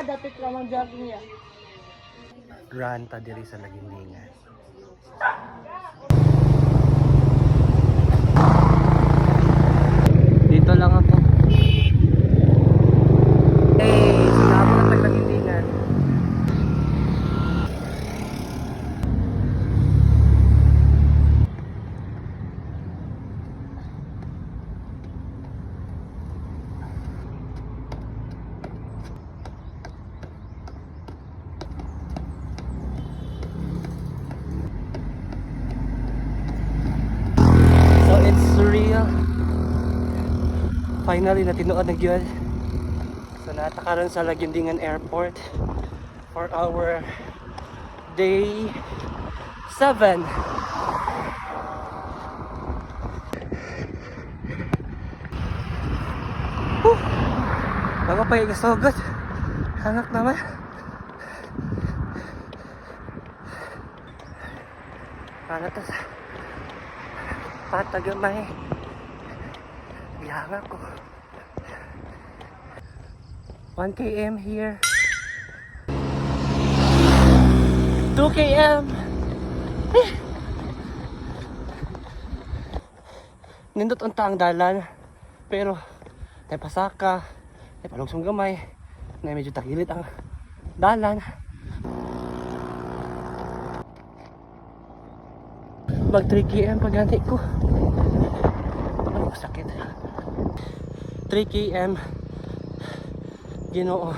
dapat lamang jogging niya. Run ta diri sa Lagindingan. Dito lang ako. Sinama na Lagindingan. So it's surreal. Finally natinuod na gyud. So natakaron sa Lagindingan Airport for our day 7. Bago pa yung sugot. Hangak naman. Para to sa patagamay. Bihanga ko. 1 km here. 2 km. Nindot unta ang dalan. Pero ay pasaka, ay palugsong gamay, na medyo tagilid ang dalan. Mag 3 km pagani ko. Ano sakit. 3 km. Ginoo.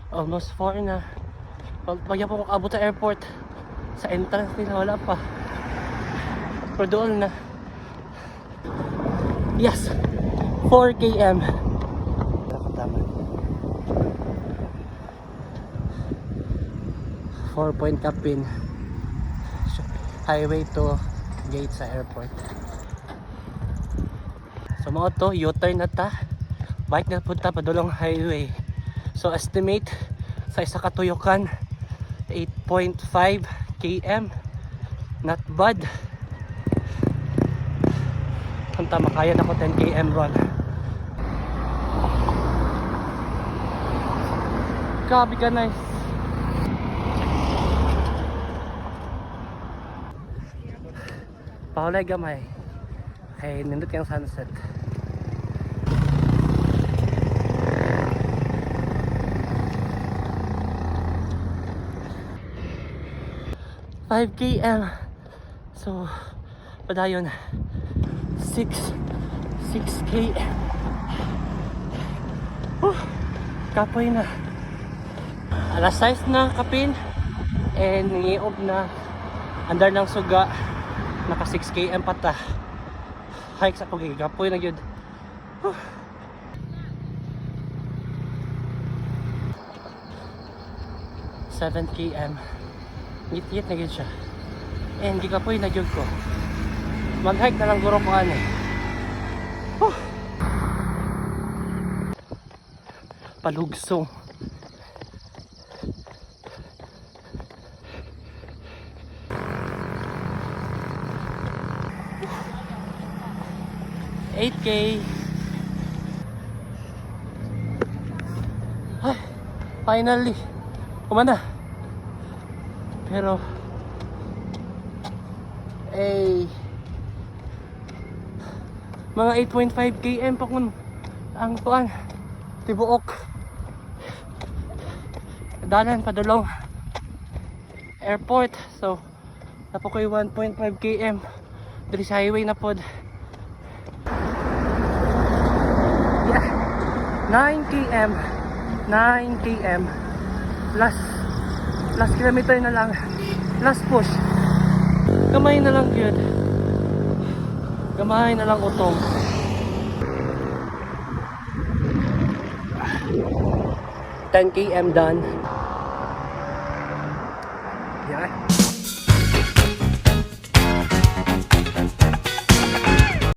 Almost 4 na. Pag po kung abot sa airport, sa entrance nila wala pa. Pero doon na. Yes! 4 km. Tama. 4 Point Capin. Highway to gate sa airport. So mo to, U-turn na ta. Bike na punta pa dulong highway. So estimate sa isa katuyokan 8.5 km. Not bad. Punta makaya na ko 10 km run. Grabe ka nice. Paulay gamay. Ay nindot yung sunset. Five km. So padayon 6 km. Kapoy na. Alas 6 na kapin. And nangiob na. Andar ng suga. Naka 6 km pata. Hike sa pagiging kapoy na yun. 7 km. Ngit-ngit na yun siya. And gikapoy na yun ko. Mag-hike na lang guro ko ano. Palugsong. $8K. Ay, finally kumana. Pero mga 8.5 km pa kun ang tuan tibuok dalan padulong airport. So napo koy 1.5 km diri sa highway na pod. 9 km last kilometer na lang, last push. Gamay na lang yun, gamay na lang utong. 10 km done.